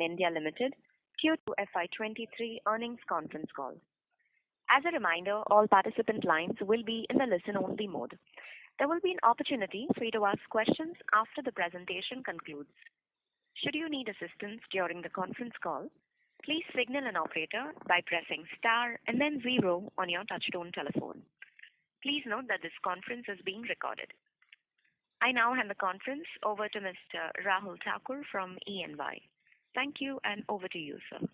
India Limited Q2FY23 earnings conference call. As a reminder, all participant lines will be in the listen-only mode. There will be an opportunity for you to ask questions after the presentation concludes. Should you need assistance during the conference call, please signal an operator by pressing star and then 0 on your touchtone telephone. Please note that this conference is being recorded. I now hand the conference over to Mr. Rahul Thakur from EY. Thank you, and over to you, sir.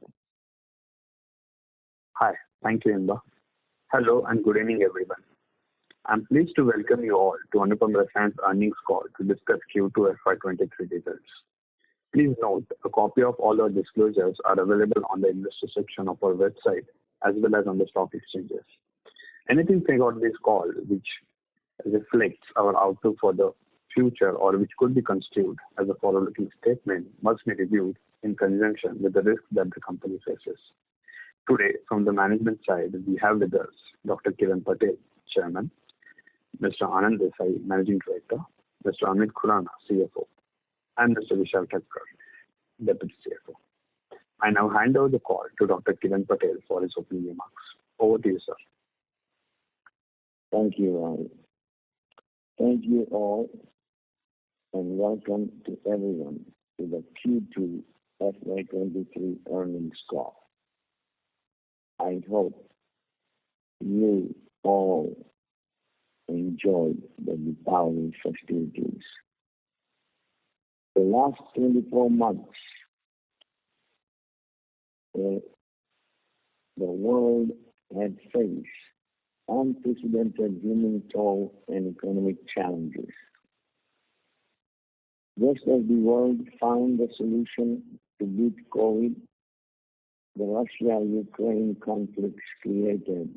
Hi. Thank you, Inba. Hello and good evening, everyone. I'm pleased to welcome you all to Anupam Rasayan's earnings call to discuss Q2FY23 results. Please note, a copy of all our disclosures are available on the investor section of our website as well as on the stock exchanges. Anything said on this call which reflects our outlook for the future or which could be construed as a forward-looking statement must be reviewed in conjunction with the risk that the company faces. Today, from the management side, we have with us Dr. Kiran Patel, Chairman, Mr. Anand Desai, Managing Director, Mr. Amit Khurana, CFO, and Mr. Vishal Thakkar, Deputy CFO. I now hand over the call to Dr. Kiran Patel for his opening remarks. Over to you, sir. Thank you, Rahul. Thank you all, and welcome to everyone to the Q2 FY23 earnings call. I hope you all enjoyed the Deepavali festivities. The last 24 months, the world had faced unprecedented human toll and economic challenges. Just as the world found a solution to beat COVID, the Russia-Ukraine conflict created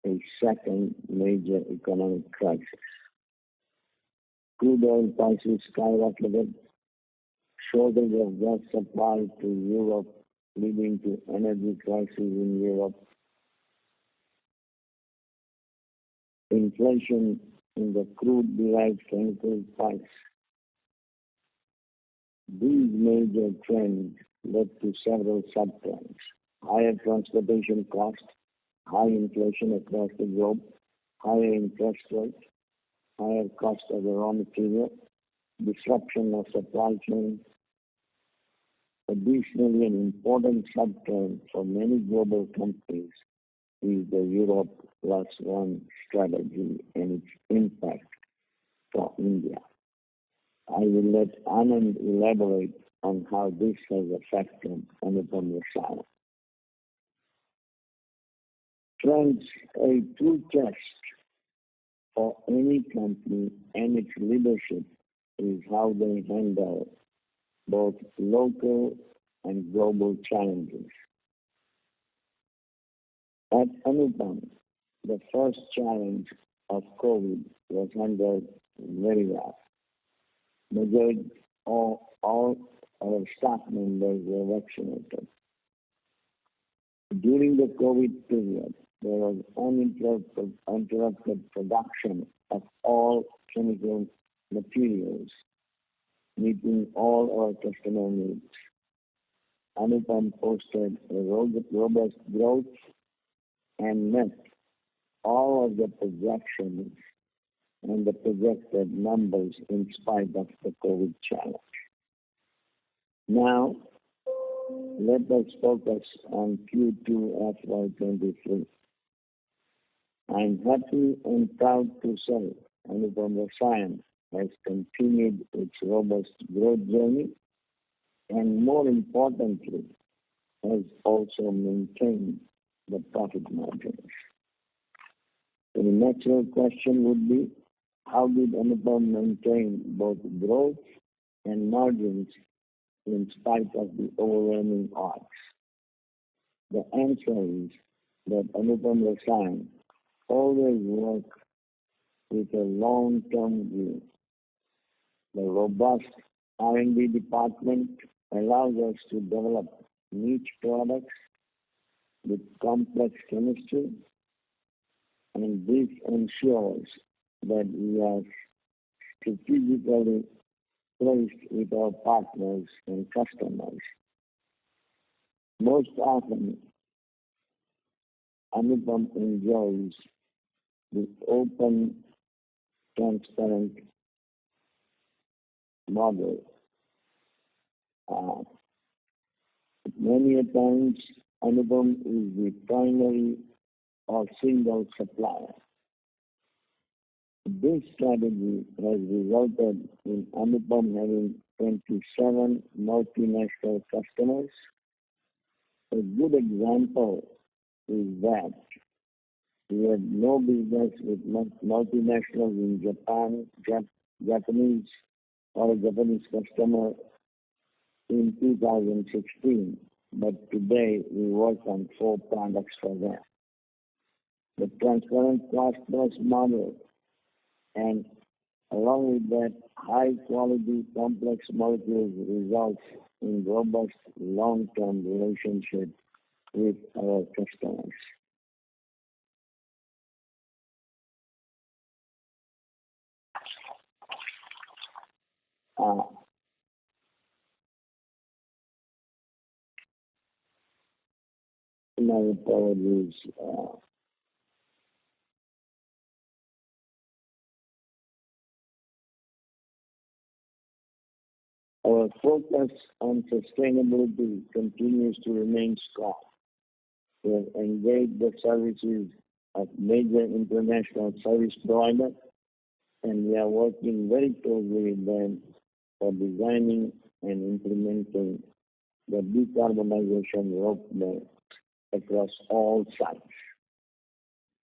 a second major economic crisis. Crude oil prices skyrocketed, shortage of gas supply to Europe leading to energy crisis in Europe, inflation in the crude-derived chemical price. These major trends led to several sub-trends: higher transportation costs, high inflation across the globe, higher interest rates, higher cost of the raw material, disruption of supply chains. Additionally, an important sub-trend for many global companies is the Europe Plus One strategy and its impact for India. I will let Anand elaborate on how this has affected Anupam Rasayan. Friends, a true test for any company and its leadership is how they handle both local and global challenges. At Anupam, the first challenge of COVID was handled very well. Majority of all our staff members were vaccinated. During the COVID period, there was uninterrupted production of all chemical materials, meeting all our customer needs. Anupam posted a robust growth and met all of the projections and the projected numbers in spite of the COVID challenge. Now, let us focus on Q2 FY23. I'm happy and proud to say Anupam Rasayan has continued its robust growth journey and, more importantly, has also maintained the profit margins. The natural question would be, how did Anupam maintain both growth and margins in spite of the overwhelming odds? The answer is that Anupam Rasayan always works with a long-term view. The robust R&D department allows us to develop niche products with complex chemistry, and this ensures that we are strategically placed with our partners and customers Most often, Anupam enjoys the open, transparent model. Many a times, Anupam is the primary or single supplier. This strategy has resulted in Anupam having 27 multinational customers. A good example is that we had no business with multinationals in Japan, Japanese or a Japanese customer in 2016, but today we work on 4 products for them. The transparent cost plus model and along with that high quality complex molecules results in robust long-term relationship with our customers. My apologies. Our focus on sustainability continues to remain strong. We have engaged the services of major international service providers, and we are working very closely with them for designing and implementing the decarbonization roadmap across all sites.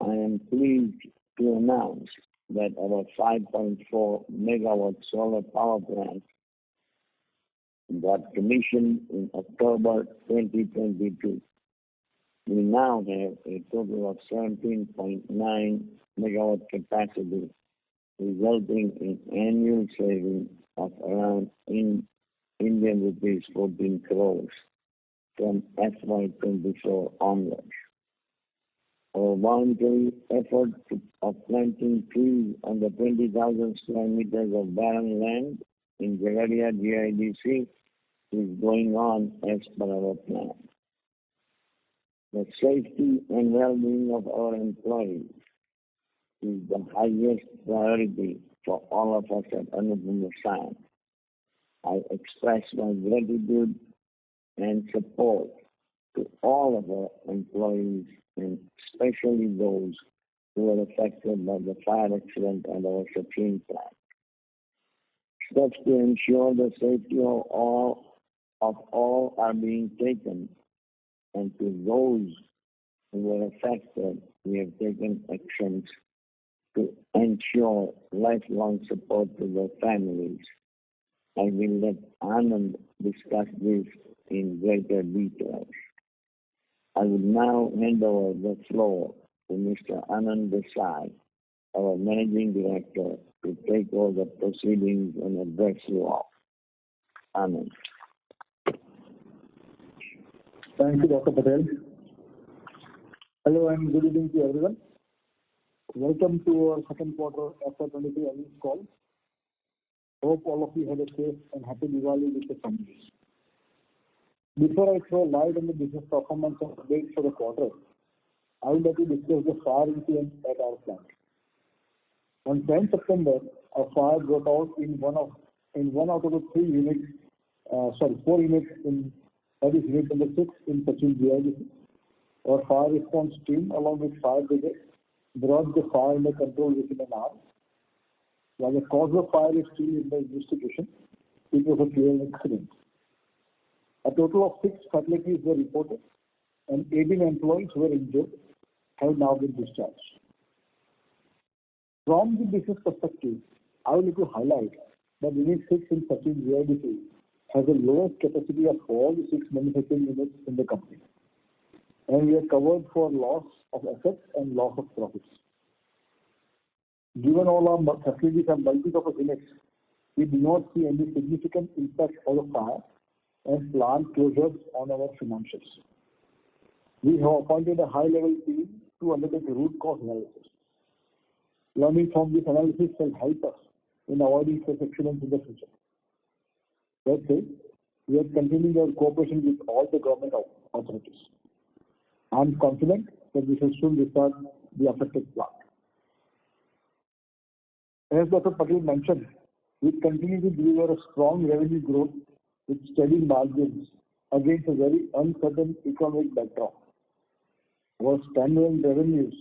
I am pleased to announce that our 5.4 megawatt solar power plant got commissioned in October 2022. We now have a total of 17.9 megawatt capacity, resulting in annual savings of around Indian rupees 14 crores from FY24 onwards. Our voluntary effort of planting trees on the 20,000 square meters of barren land in Jagadia GIDC is going on as per our plan. The safety and well-being of our employees is the highest priority for all of us at Anupam Rasayan. I express my gratitude and support to all of our employees and especially those who were affected by the fire accident at our Sachin plant. Steps to ensure the safety of all are being taken, and to those who were affected, we have taken actions to ensure lifelong support to their families. I will let Anand discuss this in greater detail. I will now hand over the floor to Mr. Anand Desai, our Managing Director, to take over the proceedings and address you all. Anand. Thank you, Dr. Patel. Hello and good evening to everyone. Welcome to our second quarter FY23 earnings call. Hope all of you had a safe and happy Diwali with your families. Before I throw light on the business performance and updates for the quarter, I would like to discuss the fire incident at our plant. On 10 September, a fire broke out in one out of the 4 units in that is unit number 6 in Sachin GIDC. Our fire response team, along with fire brigade, brought the fire under control within an hour. While the cause of fire is still in the investigation, it was a clear accident. A total of 6 fatalities were reported, and 18 employees who were injured have now been discharged. From the business perspective, I would like to highlight that Unit 6 in Sachin GIDC has the lowest capacity of all the 6 manufacturing units in the company, and we are covered for loss of assets and loss of profits. Given all our facilities are multi-purpose units, we do not see any significant impact of the fire and plant closures on our financials. We have appointed a high-level team to undertake a root cause analysis. Learning from this analysis will help us in avoiding such accidents in the future. That said, we are continuing our cooperation with all the government authorities. I am confident that we will soon restart the affected plant. As Dr. Patel mentioned, we continue to deliver a strong revenue growth with steady margins against a very uncertain economic backdrop. Our standalone revenues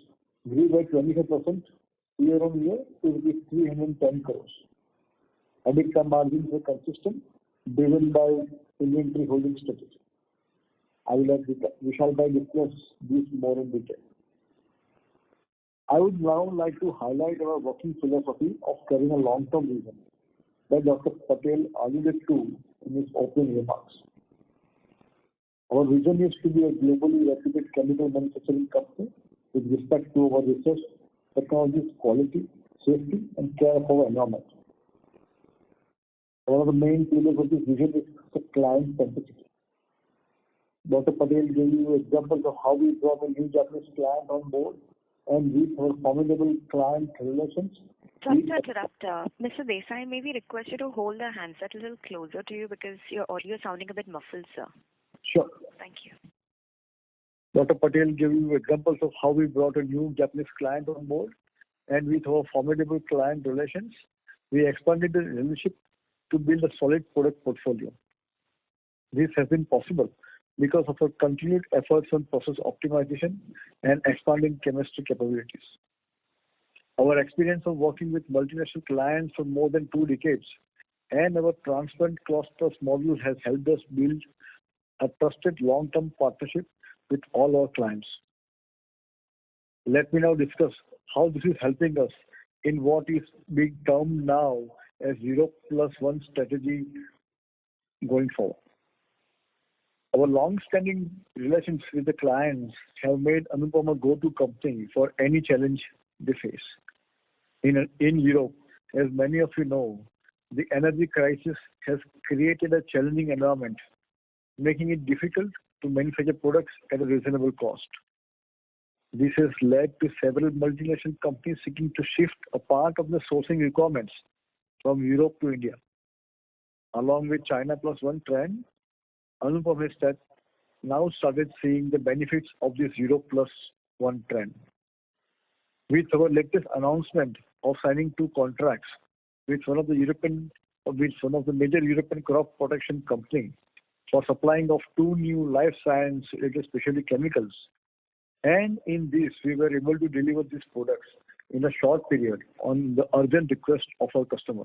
grew by 25% year-on-year to 310 crores. EBITDA margins were consistent, driven by inventory holding strategy. I will let Vishal Bhai discuss this more in detail. I would now like to highlight our working philosophy of carrying a long-term vision that Dr. Patel alluded to in his opening remarks. Our vision is to be a globally reputed chemical manufacturing company with respect to our research, technologies, quality, safety, and care of our environment. One of the main pillars of this vision is client centricity. Dr. Patel gave you examples of how we brought a new Japanese client on board and with our formidable client relations. Sorry to interrupt, Mr. Desai, may we request you to hold the handset a little closer to you because your audio is sounding a bit muffled, sir. Sure. Thank you. Dr. Patel gave you examples of how we brought a new Japanese client on board, and with our formidable client relations, we expanded the relationship to build a solid product portfolio. This has been possible because of our continued efforts on process optimization and expanding chemistry capabilities. Our experience of working with multinational clients for more than 2 decades and our transparent cost-plus model has helped us build a trusted long-term partnership with all our clients. Let me now discuss how this is helping us in what is being termed now as 0+1 strategy going forward. Our long-standing relations with the clients have made Anupam a go-to company for any challenge they face. In Europe, as many of you know, the energy crisis has created a challenging environment, making it difficult to manufacture products at a reasonable cost. This has led to several multinational companies seeking to shift a part of the sourcing requirements from Europe to India. Along with China Plus One trend, Anupam has now started seeing the benefits of this 0+1 trend. With our latest announcement of signing 2 contracts with one of the major European crop protection company for supplying of 2 new life science related specialty chemicals, and in this we were able to deliver these products in a short period on the urgent request of our customer.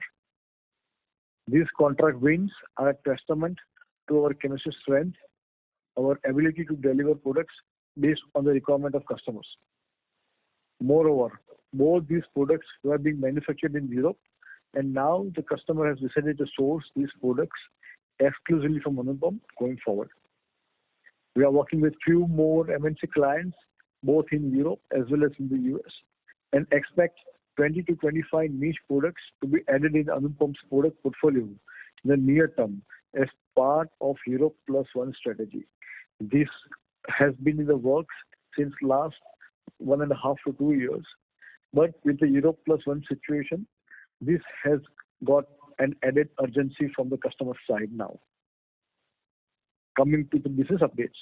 These contract wins are a testament to our chemistry strength, our ability to deliver products based on the requirement of customers. Moreover, both these products were being manufactured in Europe, and now the customer has decided to source these products exclusively from Anupam going forward. We are working with few more MNC clients, both in Europe as well as in the US, and expect 20 to 25 niche products to be added in Anupam's product portfolio in the near term as part of Europe+1 strategy. This has been in the works since last 1.5 to 2 years, but with the Europe+1 situation, this has got an added urgency from the customer side now. Coming to the business updates,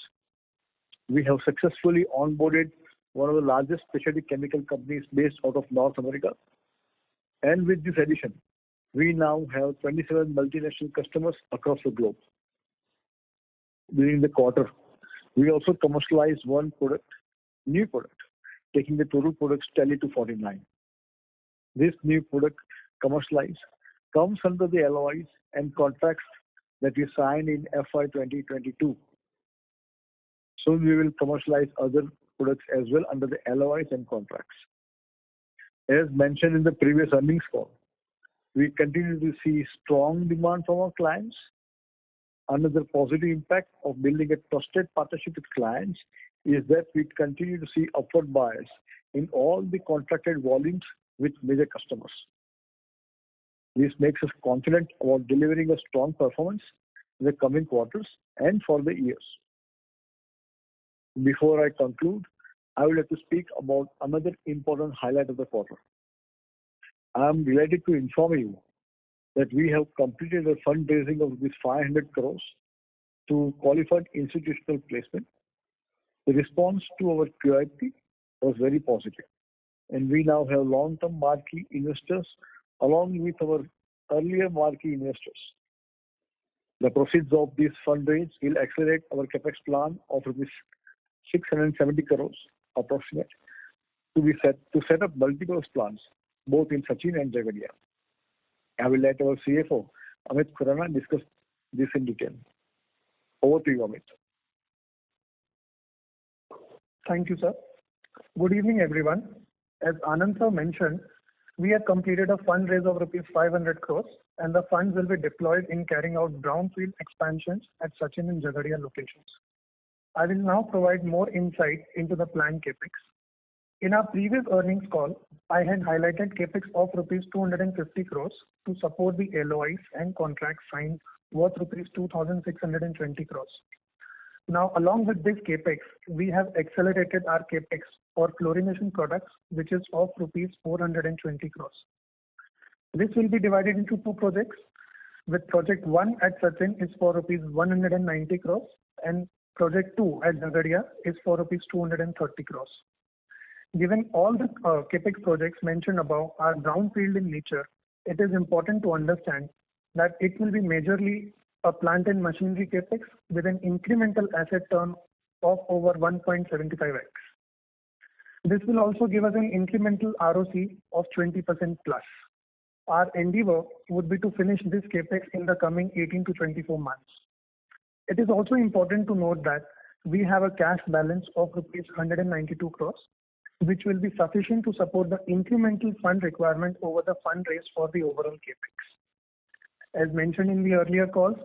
we have successfully onboarded one of the largest specialty chemical companies based out of North America, and with this addition, we now have 27 multinational customers across the globe. During the quarter, we also commercialized one new product, taking the total products tally to 49. This new product commercialized comes under the LOIs and contracts that we signed in FY 2022. Soon we will commercialize other products as well under the LOIs and contracts. As mentioned in the previous earnings call, we continue to see strong demand from our clients. Another positive impact of building a trusted partnership with clients is that we continue to see upward bias in all the contracted volumes with major customers. This makes us confident about delivering a strong performance in the coming quarters and for the years. Before I conclude, I would like to speak about another important highlight of the quarter. I am delighted to inform you that we have completed a fundraising of this 500 crores to qualified institutional placement. The response to our QIP was very positive, and we now have long-term marquee investors along with our earlier marquee investors. The proceeds of this fundraise will accelerate our capex plan of rupees 670 crores approximate to set up multiple plants both in Sachin and Jagadia. I will let our CFO Amit Khurana discuss this in detail. Over to you, Amit. Thank you, sir. Good evening, everyone. As Anand sir mentioned, we have completed a fundraise of rupees 500 crores, and the funds will be deployed in carrying out brownfield expansions at Sachin and Jagadia locations. I will now provide more insight into the planned capex. In our previous earnings call, I had highlighted capex of rupees 250 crores to support the LOIs and contracts signed worth rupees 2,620 crores. Now, along with this capex, we have accelerated our capex for fluorination products, which is of rupees 420 crores. This will be divided into two projects, with project 1 at Sachin is for rupees 190 crores and project 2 at Jagadia is for rupees 230 crores. Given all the capex projects mentioned above are brownfield in nature, it is important to understand that it will be majorly a plant and machinery capex with an incremental asset turn of over 1.75x. This will also give us an incremental ROC of 20% plus. Our endeavor would be to finish this capex in the coming 18 to 24 months. It is also important to note that we have a cash balance of rupees 192 crores, which will be sufficient to support the incremental fund requirement over the fund raised for the overall capex. As mentioned in the earlier calls,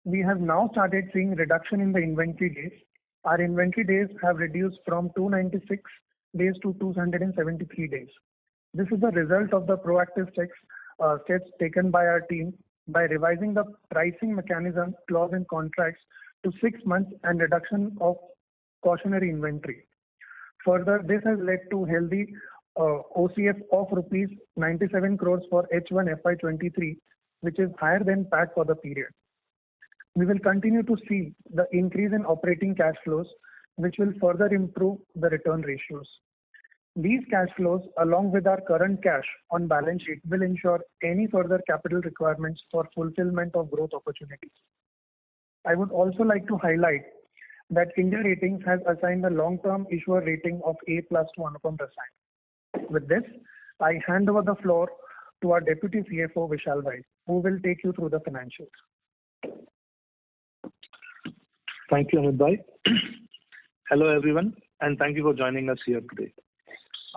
we have now started seeing reduction in the inventory days. Our inventory days have reduced from 296 days to 273 days. This is the result of the proactive steps taken by our team by revising the pricing mechanism clause in contracts to 6 months and reduction of cautionary inventory. Further, this has led to healthy OCF of rupees 97 crores for H1 FY23, which is higher than PAT for the period. We will continue to see the increase in operating cash flows, which will further improve the return ratios. These cash flows, along with our current cash on balance sheet, will ensure any further capital requirements for fulfillment of growth opportunities. I would also like to highlight that India Ratings has assigned a long-term issuer rating of A+ to Anupam Rasayan. With this, I hand over the floor to our Deputy CFO Vishal Bhai, who will take you through the financials. Thank you, Amit Bhai. Hello, everyone, and thank you for joining us here today.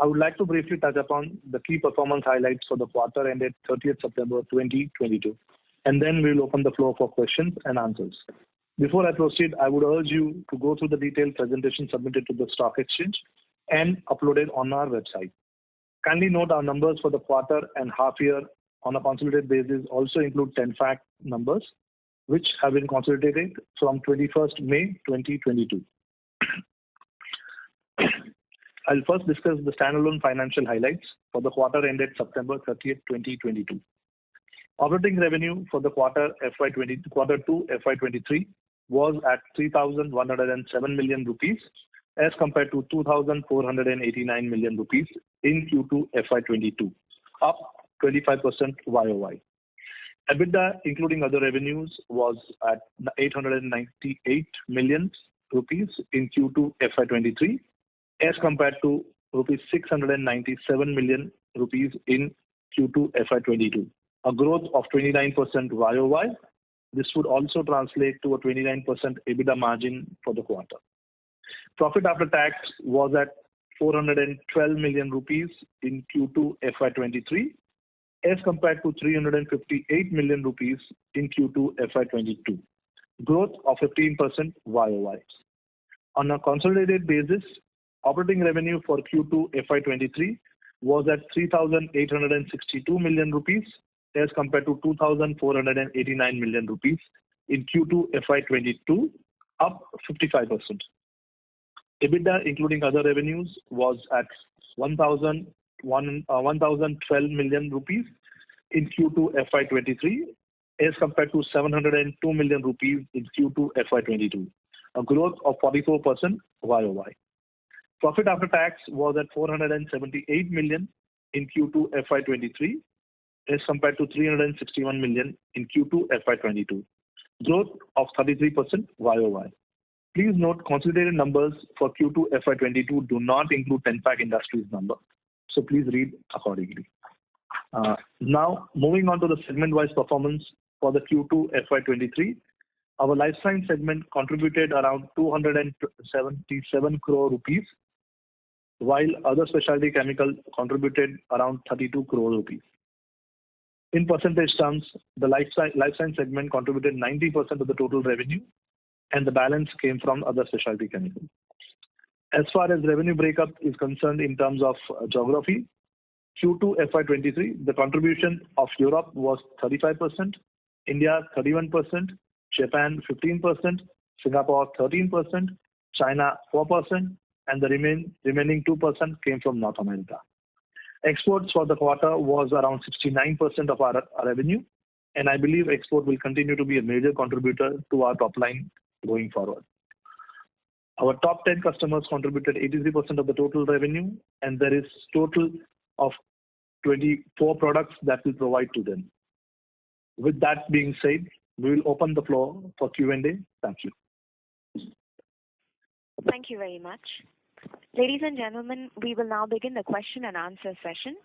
I would like to briefly touch upon the key performance highlights for the quarter ended 30th September 2022, and then we'll open the floor for questions and answers. Before I proceed, I would urge you to go through the detailed presentation submitted to the stock exchange and uploaded on our website. Kindly note our numbers for the quarter and half year on a consolidated basis also include 10 fact numbers, which have been consolidated from 21st May 2022. I'll first discuss the standalone financial highlights for the quarter ended September 30th, 2022. Operating revenue for the quarter 2 FY23 was at 3,107 million rupees as compared to 2,489 million rupees in Q2 FY22, up 25% YOY. EBITDA, including other revenues, was at 898 million rupees in Q2 FY23 as compared to rupees 697 million rupees in Q2 FY22, a growth of 29% YOY. This would also translate to a 29% EBITDA margin for the quarter. Profit after tax was at 412 million rupees in Q2 FY23 as compared to 358 million rupees in Q2 FY22, growth of 15% YOY. On a consolidated basis, operating revenue for Q2 FY23 was at 3,862 million rupees as compared to 2,489 million rupees in Q2 FY22, up 55%. EBITDA, including other revenues, was at 1,012 million rupees in Q2 FY23 as compared to 702 million rupees in Q2 FY22, a growth of 44% YOY. Profit after tax was at 478 million in Q2 FY23 as compared to 361 million in Q2 FY22, growth of 33% YOY. Please note, consolidated numbers for Q2 FY22 do not include Tenpac Industries number, so please read accordingly. Now, moving on to the segment-wise performance for the Q2 FY23, our life science segment contributed around 277 crore rupees, while other specialty chemical contributed around 32 crore rupees. In percentage terms, the life science segment contributed 90% of the total revenue, and the balance came from other specialty chemicals. As far as revenue breakup is concerned in terms of geography, Q2 FY23, the contribution of Europe was 35%, India 31%, Japan 15%, Singapore 13%, China 4%, and the remaining 2% came from North America. Exports for the quarter was around 69% of our revenue, and I believe export will continue to be a major contributor to our top line going forward. Our top 10 customers contributed 83% of the total revenue, and there is total of 24 products that we provide to them. With that being said, we will open the floor for Q&A. Thank you. Thank you very much. Ladies and gentlemen, we will now begin the question and answer session.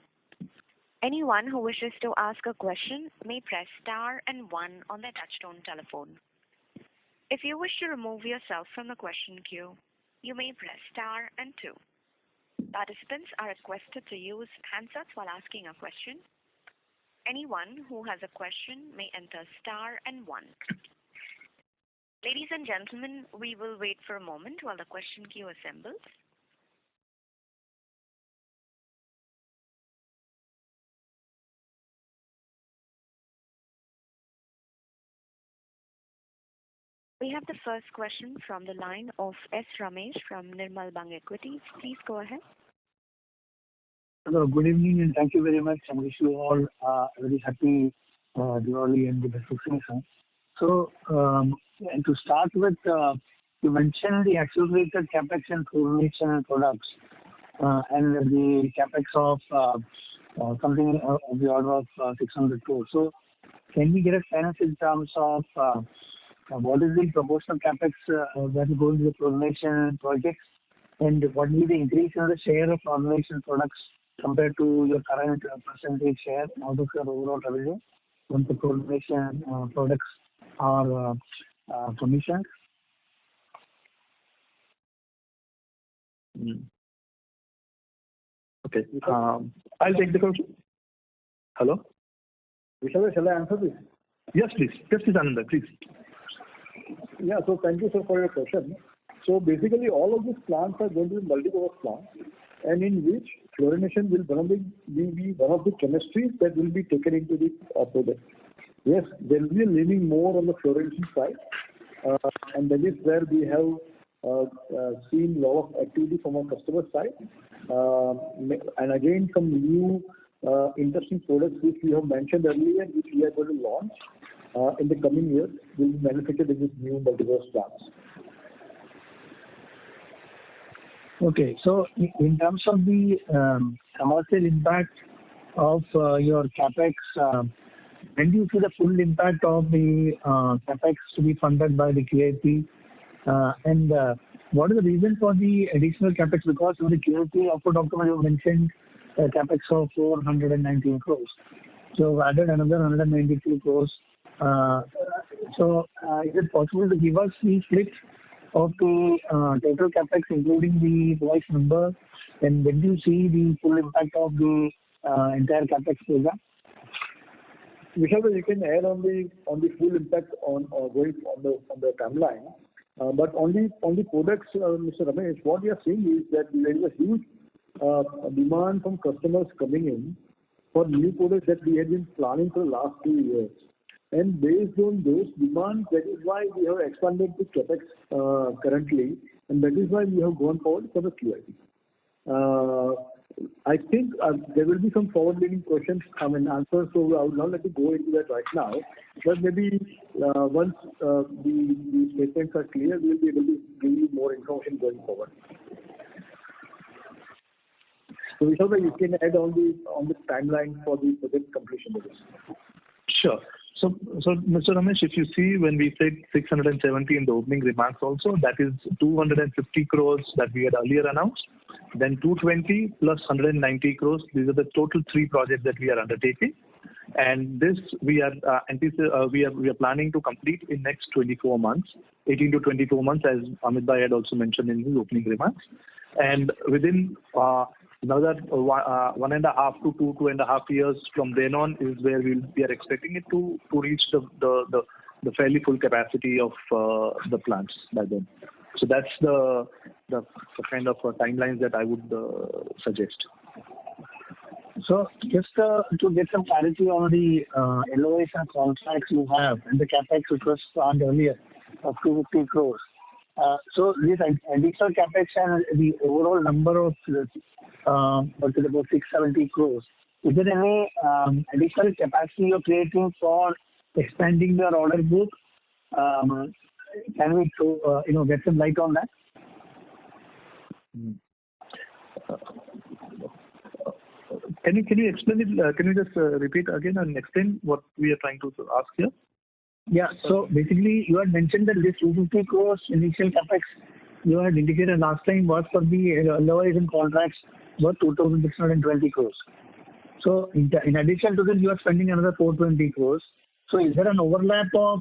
Anyone who wishes to ask a question may press star and 1 on their touchtone telephone. If you wish to remove yourself from the question queue, you may press star and 2. Participants are requested to use handsets while asking a question. Anyone who has a question may enter star and 1. Ladies and gentlemen, we will wait for a moment while the question queue assembles. We have the first question from the line of S. Ramesh from Nirmal Bang Equities. Please go ahead. Hello, good evening, and thank you very much. I wish you all a very happy Diwali and the best of season. So, and to start with, you mentioned the accelerated capex and formulation and products, and the capex of something of the order of 600 crores. So, can we get a sense in terms of what is the proportional capex that will go into the formulation projects, and what will be the increase in the share of formulation products compared to your current percentage share out of your overall revenue once the formulation products are commissioned? Okay. I'll take the question. Hello? Shall I answer this? Yes, please. Yes, please, Ananda, please. Yeah, so thank you, sir, for your question. So basically, all of these plants are going to be multi-purpose plants, and in which fluorination will be one of the chemistries that will be taken into the product. Yes, there will be a leaning more on the fluorination side, and that is where we have seen a lot of activity from our customer side. And again, some new interesting products which we have mentioned earlier, which we are going to launch in the coming years, will be manufactured in these new multi-purpose plants. Okay, so in terms of the commercial impact of your capex, when do you see the full impact of the capex to be funded by the QIP? And what is the reason for the additional capex? Because of the QIP output document, you mentioned capex of 419 crores. So added another 192 crores. So is it possible to give us the split of the total capex, including the voice number, and when do you see the full impact of the entire capex program? Vishal, you can add on the full impact on going on the timeline, but on the products, Mr. Ramesh, what we are seeing is that there is a huge demand from customers coming in for new products that we have been planning for the last 2 years. And based on those demands, that is why we have expanded the capex currently, and that is why we have gone forward for the QIP. I think there will be some forward-leaning questions, answers, so I would not like to go into that right now. But maybe once the statements are clear, we will be able to give you more information going forward. So Vishal, you can add on the timeline for the project completion of this. Sure. So Mr. Ramesh, if you see when we said 670 in the opening remarks also, that is 250 crores that we had earlier announced, then 220 plus 190 crores. These are the total 3 projects that we are undertaking. And this we are planning to complete in next 24 months, 18 to 24 months, as Amit Bhai had also mentioned in his opening remarks. And within another 1.5 to 2.5 years from then on is where we are expecting it to reach the fairly full capacity of the plants by then. So that's the kind of timelines that I would suggest. So just to get some clarity on the LOIs and contracts you have and the capex which was planned earlier of 250 crores. So this additional capex and the overall number of about 670 crores. Is there any additional capacity you're creating for expanding your order book? Can we get some light on that? Can you explain it? Can you just repeat again and explain what we are trying to ask here? Yeah. So basically, you had mentioned that this 250 crores initial capex you had indicated last time was for the LOIs and contracts worth 2,620 crores. So in addition to this, you are spending another 420 crores. So is there an overlap of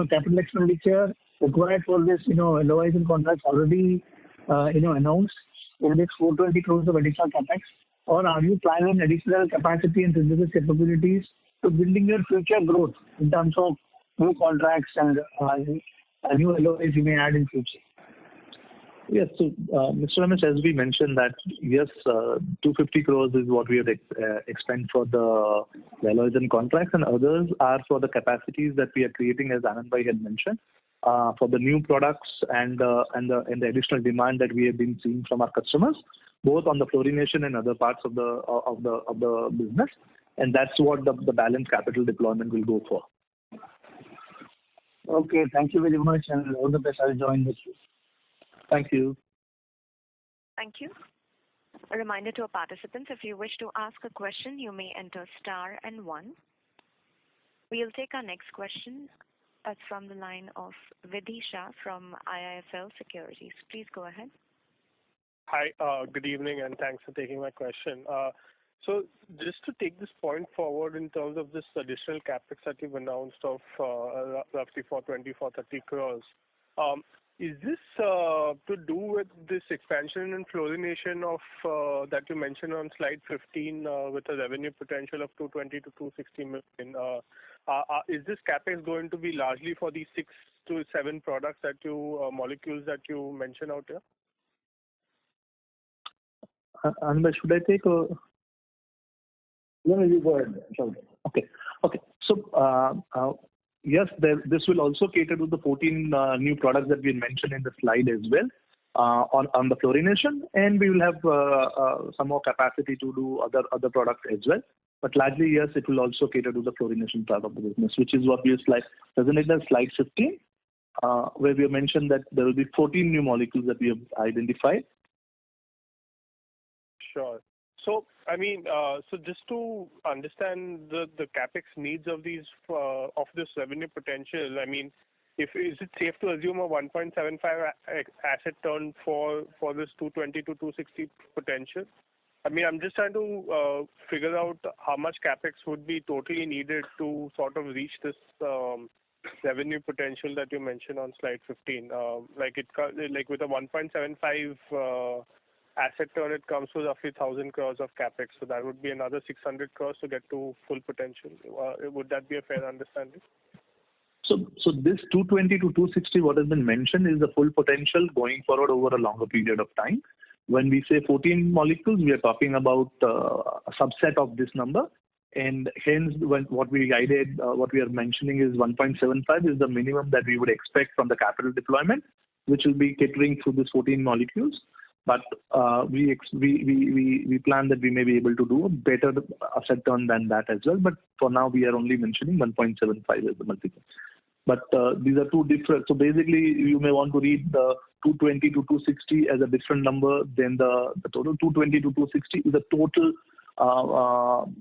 capital expenditure required for this LOIs and contracts already announced in this 420 crores of additional capex, or are you planning additional capacity and synthesis capabilities to building your future growth in terms of new contracts and new LOIs you may add in future? Yes. So, Mr. Ramesh, as we mentioned that, yes, 250 crores is what we have expend for the LOIs and contracts, and others are for the capacities that we are creating, as Anand Bhai had mentioned, for the new products and the additional demand that we have been seeing from our customers, both on the fluorination and other parts of the business. And that's what the balanced capital deployment will go for. Okay. Thank you very much, and all the best. I'll join with you. Thank you. Thank you. A reminder to our participants, if you wish to ask a question, you may enter star and 1. We'll take our next question. That's from the line of Vidhi Shah from IIFL Securities. Please go ahead. Hi, good evening, and thanks for taking my question. So just to take this point forward in terms of this additional capex that you've announced of roughly 430 crores, is this to do with this expansion in fluorination of that you mentioned on slide 15 with a revenue potential of 220 to 260 million? Is this capex going to be largely for these 6 to 7 products that molecules that you mentioned out here? Anand, should I take a... No, you go ahead. Okay. So, yes, this will also cater to the 14 new products that we mentioned in the slide as well on the fluorination, and we will have some more capacity to do other products as well. But largely, yes, it will also cater to the fluorination part of the business, which is what we have presented as slide 15, where we have mentioned that there will be 14 new molecules that we have identified. Sure. So, I mean, so just to understand the capex needs of these of this revenue potential, I mean, is it safe to assume a 1.75 asset turn for this 220 to 260 potential? I mean, I'm just trying to figure out how much capex would be totally needed to sort of reach this revenue potential that you mentioned on slide 15. Like with a 1.75 asset turn, it comes to roughly 1,000 crores of capex. So that would be another 600 crores to get to full potential. Would that be a fair understanding? So this 220 to 260, what has been mentioned, is the full potential going forward over a longer period of time. When we say 14 molecules, we are talking about a subset of this number. And hence, what we guided, what we are mentioning is 1.75 is the minimum that we would expect from the capital deployment, which will be catering through these 14 molecules. But we plan that we may be able to do a better asset turn than that as well. But for now, we are only mentioning 1.75 as the multiple. But these are two different. So basically, you may want to read the 220 to 260 as a different number than the total. 220 to 260 is a total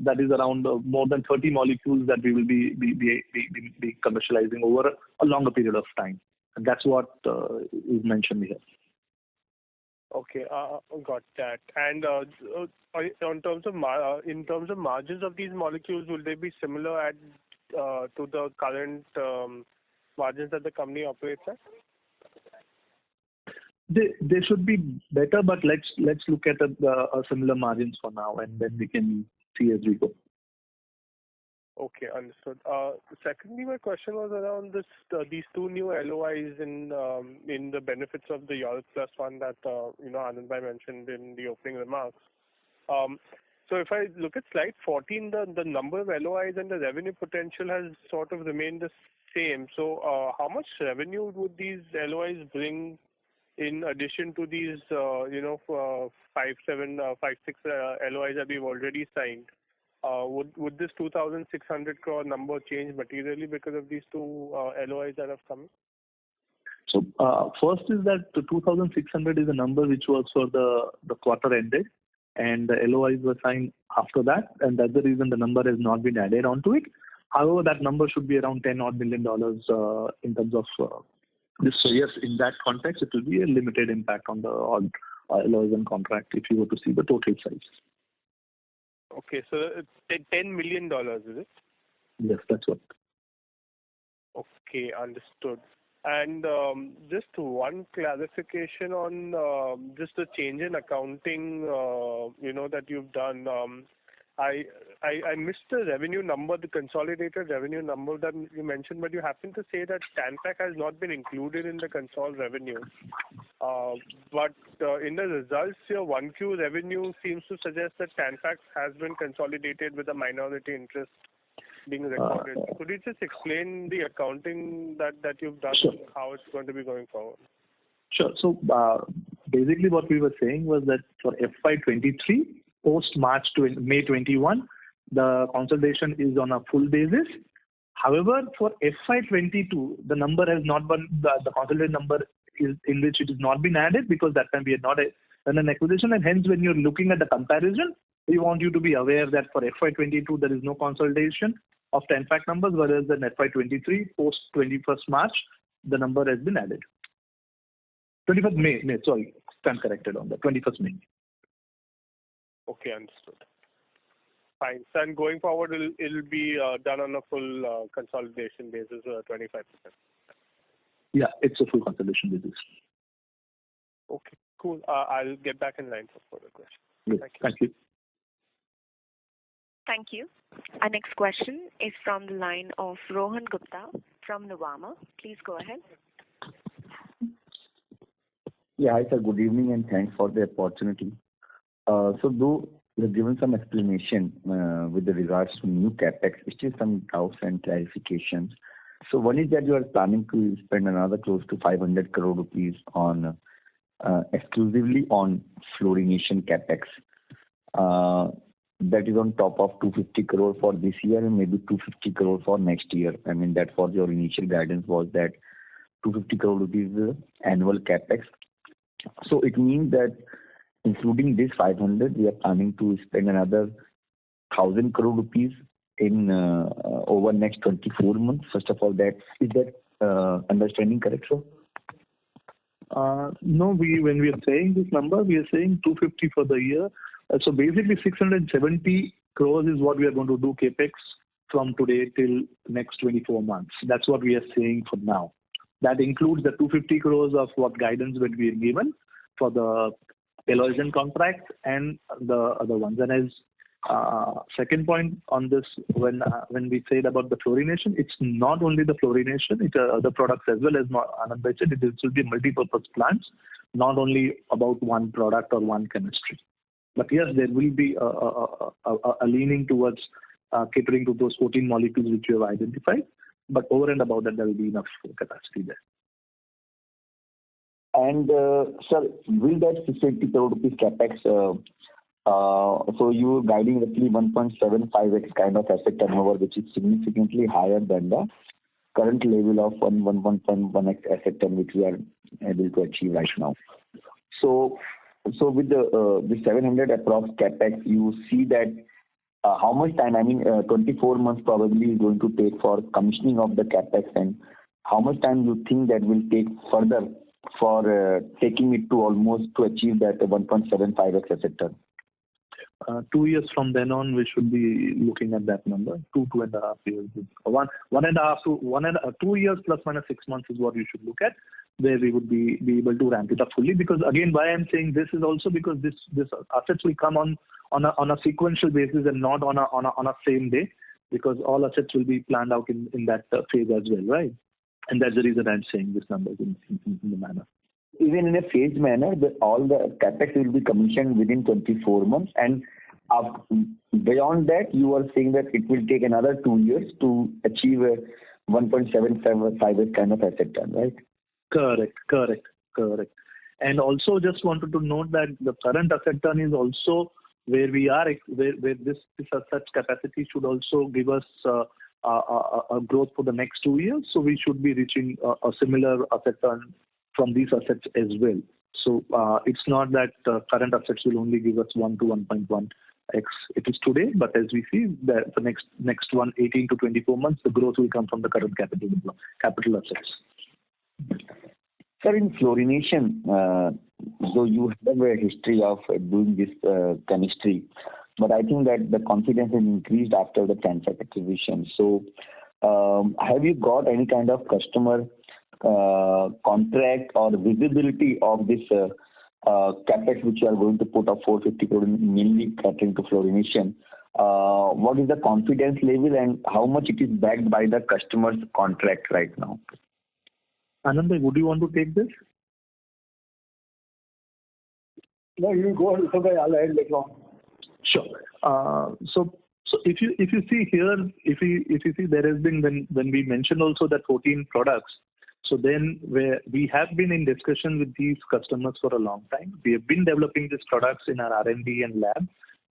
that is around more than 30 molecules that we will be commercializing over a longer period of time. And that's what is mentioned here. Okay, got that. And in terms of margins of these molecules, will they be similar to the current margins that the company operates at? They should be better, but let's look at similar margins for now, and then we can see as we go. Okay, understood. Secondly, my question was around these two new LOIs in the benefits of the Europe Plus One that Anand Bhai mentioned in the opening remarks. So if I look at slide 14, the number of LOIs and the revenue potential has sort of remained the same. So how much revenue would these LOIs bring in addition to these 6 LOIs that we've already signed? Would this 2,600 crore number change materially because of these two LOIs that have come in? So first is that the 2,600 is a number which was for the quarter ended, and the LOIs were signed after that, and that's the reason the number has not been added onto it. However, that number should be around $10 million in terms of this. So yes, in that context, it will be a limited impact on the LOIs and contract if you were to see the total size. Okay, so it's $10 million, is it? Yes, that's what. Okay, understood. And just one clarification on just the change in accounting, that you've done. I missed the revenue number, the consolidated revenue number that you mentioned, but you happen to say that Tanpac has not been included in the consolidated revenue. But in the results, your 1Q revenue seems to suggest that Tanpac has been consolidated with a minority interest being recorded. Could you just explain the accounting that you've done and how it's going to be going forward? Sure. So basically what we were saying was that for FY23, post-March to May 21, the consolidation is on a full basis. However, for FY22, the number has not been, the consolidated number is in which it has not been added because that time we had not done an acquisition, and hence when you're looking at the comparison, we want you to be aware that for FY22 there is no consolidation of Tanpac numbers, whereas in FY23, post 21st March, the number has been added. 21st May, sorry, stand corrected on that, 21st May. Okay, understood. Fine. So, and going forward, it'll be done on a full consolidation basis, 25%. Yeah, it's a full consolidation basis. Okay, cool. I'll get back in line for further questions. Yes, thank you. Thank you. Our next question is from the line of Rohan Gupta from Nuvama. Please go ahead. Yeah, hi sir. Good evening and thanks for the opportunity. So though you have given some explanation with regards to new capex, still some doubts and clarifications. So one is that you are planning to spend another close to 500 crore rupees on exclusively on fluorination capex. That is on top of 250 crore for this year and maybe 250 crore for next year. I mean, that was your initial guidance, was that 250 crore rupees annual capex. So it means that including this 500, we are planning to spend another 1,000 crore rupees in over next 24 months. First of all, is that understanding correct, sir? No, when we are saying this number, we are saying 250 for the year. So basically 670 crores is what we are going to do capex from today till next 24 months. That's what we are saying for now. That includes the 250 crores of what guidance will be given for the LOIs contract and the other ones. And as second point on this, when we said about the fluorination, it's not only the fluorination, it's other products as well. As Anand said, it will be multi-purpose plants, not only about one product or one chemistry. But yes, there will be a leaning towards catering to those 14 molecules which you have identified. But over and above that, there will be enough capacity there. And sir, will that 680 crore rupees capex, so you're guiding roughly 1.75x kind of asset turnover, which is significantly higher than the current level of 1.1x asset turn, which we are able to achieve right now. So with the 700 approx capex, you see that how much time, 24 months probably is going to take for commissioning of the capex, and how much time you think that will take further for taking it to almost to achieve that 1.75x asset turn? 2 years from then on, we should be looking at that number. 2.5 years. 2 years plus minus 6 months is what you should look at, where we would be able to ramp it up fully. Because again, why I'm saying this is also because this assets will come on a sequential basis and not on a same day, because all assets will be planned out in that phase as well, right? And that's the reason I'm saying this number in the manner. Even in a phased manner, all the capex will be commissioned within 24 months, and beyond that, you are saying that it will take another 2 years to achieve a 1.775 kind of asset turn, right? Correct. And also, just wanted to note that the current asset turn is also where we are, where this asset capacity should also give us a growth for the next 2 years. So we should be reaching a similar asset turn from these assets as well. So it's not that current assets will only give us 1 to 1.1x it is today, but as we see that the next 18 to 24 months, the growth will come from the current capital assets. Sir, in fluorination, so you have a history of doing this chemistry, but I think that the confidence has increased after the Tanfac acquisition. So have you got any kind of customer contract or visibility of this capex which you are going to put up 450 crore mainly catering to fluorination? What is the confidence level and how much it is backed by the customer's contract right now? Anand, would you want to take this? No, you go ahead. I'll add later on. Sure. So if you see here, if you see, there has been when we mentioned also that 14 products. So then we have been in discussion with these customers for a long time. We have been developing these products in our R&D and lab.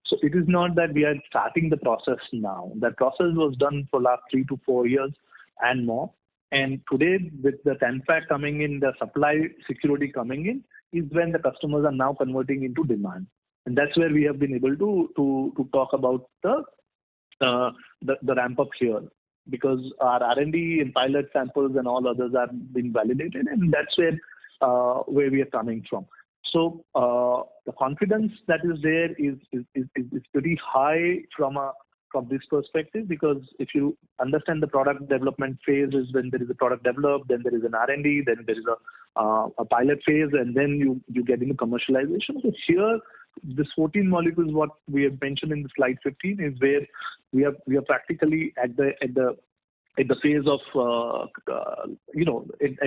So it is not that we are starting the process now. That process was done for last 3 to 4 years and more. And today, with the Tanfac coming in, the supply security coming in, is when the customers are now converting into demand. And that's where we have been able to talk about the ramp up here, because our R&D and pilot samples and all others are being validated, and that's where we are coming from. So the confidence that is there is pretty high from this perspective, because if you understand the product development phase is when there is a product developed, then there is an R&D, then there is a pilot phase, and then you get into commercialization. So here, this 14 molecules, what we have mentioned in the slide 15, is where we are practically at the phase of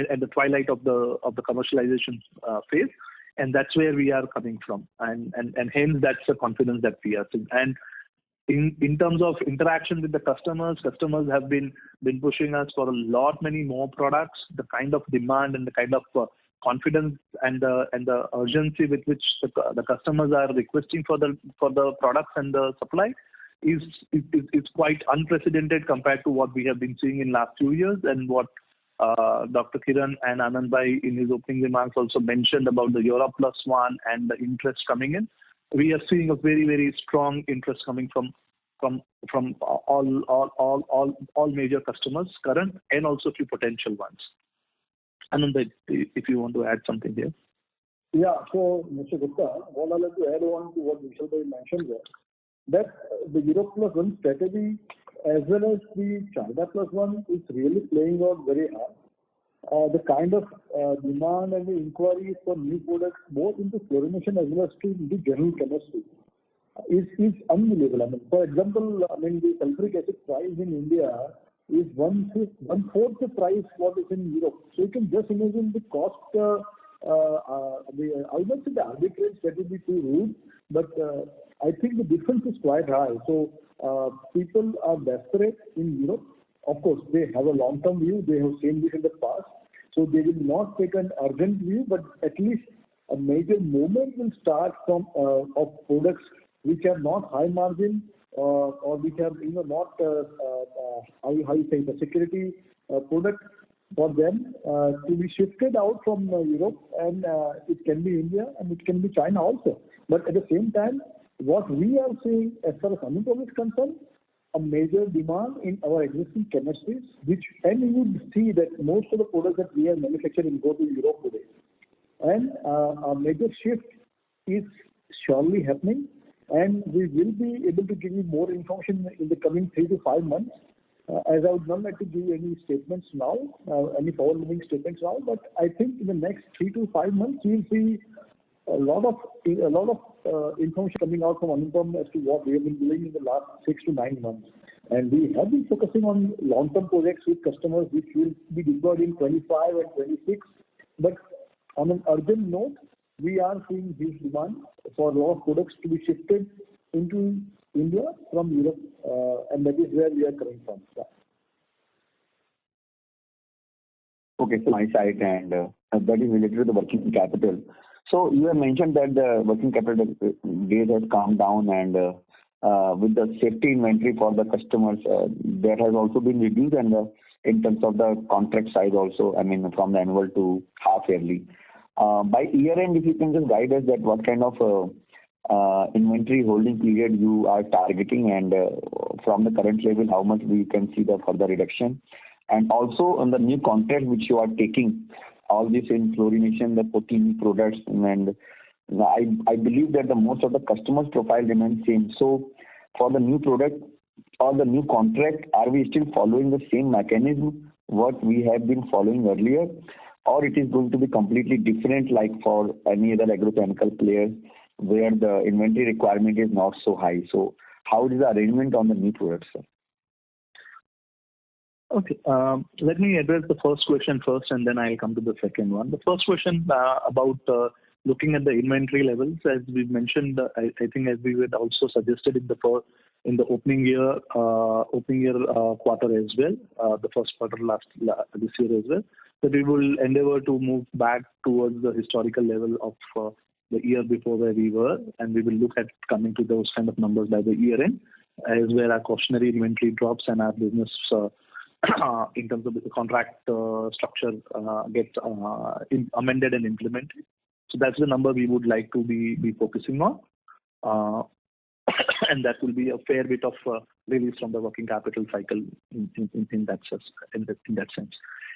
at the twilight of the commercialization phase, and that's where we are coming from, and hence that's the confidence that we are seeing. And in terms of interaction with the customers have been pushing us for a lot many more products. The kind of demand and the kind of confidence and the urgency with which the customers are requesting for the products and the supply is quite unprecedented compared to what we have been seeing in last few years, and what Dr. Kiran and Anand Bhai in his opening remarks also mentioned about the Europe Plus One and the interest coming in. We are seeing a very, very strong interest coming from all major customers, current and also few potential ones. Anand, if you want to add something here. Yeah. So, Mr. Gupta, what I'd like to add on to what Vishal Bhai mentioned there, that the Europe Plus One strategy as well as the China Plus One is really playing out very hard. The kind of demand and the inquiries for new products, both into fluorination as well as into general chemistry, is unbelievable. For example, the sulfuric acid price in India is one-fourth the price what is in Europe. So you can just imagine the cost. I won't say the arbitrage, that would be too rude, but I think the difference is quite high. So people are desperate in Europe. Of course, they have a long-term view. They have seen this in the past. So they will not take an urgent view, but at least a major movement will start from of products which are not high margin or which are not how you say the security product for them to be shifted out from Europe, and it can be India and it can be China also. But at the same time, what we are seeing as far as Anupam is concerned, a major demand in our existing chemistries, and you would see that most of the products that we are manufacturing go to Europe today. And a major shift is surely happening, and we will be able to give you more information in the coming 3 to 5 months. As I would not like to give any statements now, any forward-looking statements now, but I think in the next 3 to 5 months, we will see a lot of information coming out from Anupam as to what we have been doing in the last 6 to 9 months. And we have been focusing on long-term projects with customers which will be deployed in 25 and 26. But on an urgent note, we are seeing huge demand for a lot of products to be shifted into India from Europe, and that is where we are coming from. Yeah. Okay, so my side, and that is related to the working capital. So you have mentioned that the working capital days has come down, and with the safety inventory for the customers, that has also been reduced, and in terms of the contract size also, I mean, from the annual to half yearly. By year end, if you can just guide us that what kind of inventory holding period you are targeting, and from the current level, how much we can see the further reduction. And also on the new contract which you are taking, all this in fluorination, the 14 products, and I believe that the most of the customers' profile remains same. So for the new product or the new contract, are we still following the same mechanism what we have been following earlier, or it is going to be completely different like for any other agrochemical players where the inventory requirement is not so high? So how is the arrangement on the new products, sir? Okay, let me address the first question first, and then I'll come to the second one. The first question about looking at the inventory levels, as we mentioned, I think as we had also suggested in the opening year quarter as well, the first quarter this year as well, that we will endeavor to move back towards the historical level of the year before where we were, and we will look at coming to those kind of numbers by the year end, as where our cautionary inventory drops and our business in terms of the contract structure gets amended and implemented. So that's the number we would like to be focusing on, and that will be a fair bit of release from the working capital cycle in that sense.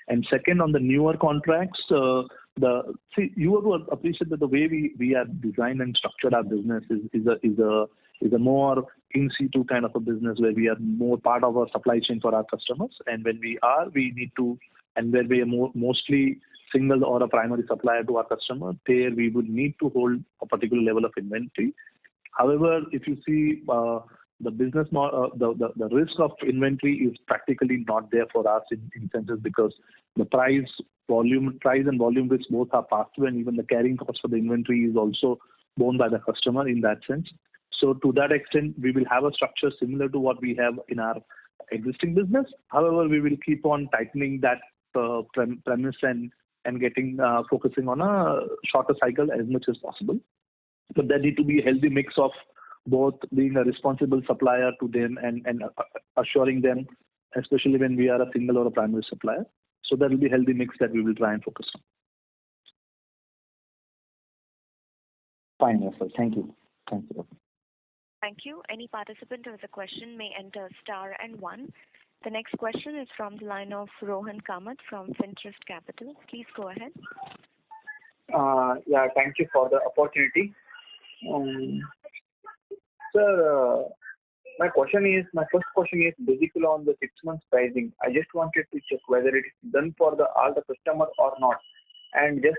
And second, on the newer contracts, you have to appreciate that the way we are designed and structured our business is a more in situ kind of a business where we are more part of our supply chain for our customers, and when we need to, and where we are mostly single or a primary supplier to our customer, there we would need to hold a particular level of inventory. However, if you see the business, the risk of inventory is practically not there for us in senses, because the price and volume risk both are passed through, and even the carrying cost for the inventory is also borne by the customer in that sense. So to that extent, we will have a structure similar to what we have in our existing business. However, we will keep on tightening that premise and getting focusing on a shorter cycle as much as possible. But there need to be a healthy mix of both being a responsible supplier to them and assuring them, especially when we are a single or a primary supplier. So there will be a healthy mix that we will try and focus on. Fine, yes, sir. Thank you. Thank you. Any participant with a question may enter star and 1. The next question is from the line of Rohan Kamath from Finterest Capital. Please go ahead. Yeah, thank you for the opportunity. Sir, my first question is basically on the 6 months pricing. I just wanted to check whether it is done for all the customers or not. And just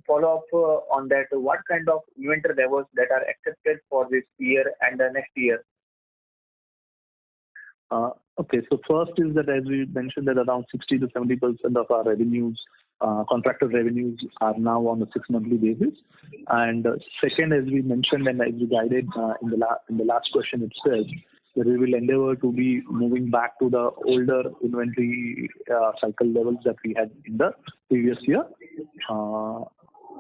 follow up on that, what kind of inventory levels that are accepted for this year and the next year? Okay, so first is that, as we mentioned, that around 60 to 70% of our revenues, contracted revenues, are now on a 6-monthly basis. And second, as we mentioned and as we guided in the last question itself, that we will endeavor to be moving back to the older inventory cycle levels that we had in the previous year.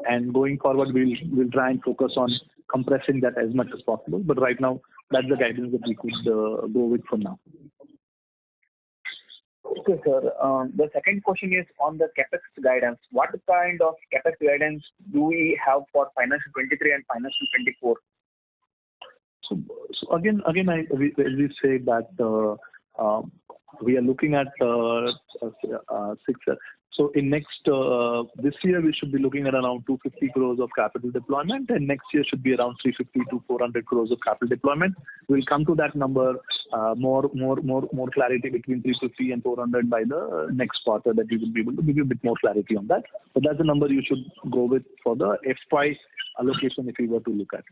And going forward, we'll try and focus on compressing that as much as possible. But right now, that's the guidance that we could go with for now. Okay, sir. The second question is on the capex guidance. What kind of capex guidance do we have for financial 23 and financial 24? So again, we say that we are looking at six. So in next this year we should be looking at around 250 crores of capital deployment, and next year should be around 350 to 400 crores of capital deployment. We'll come to that number more clarity between 350 and 400 by the next quarter, that we will be able to give you a bit more clarity on that. But that's the number you should go with for the FY allocation if you were to look at.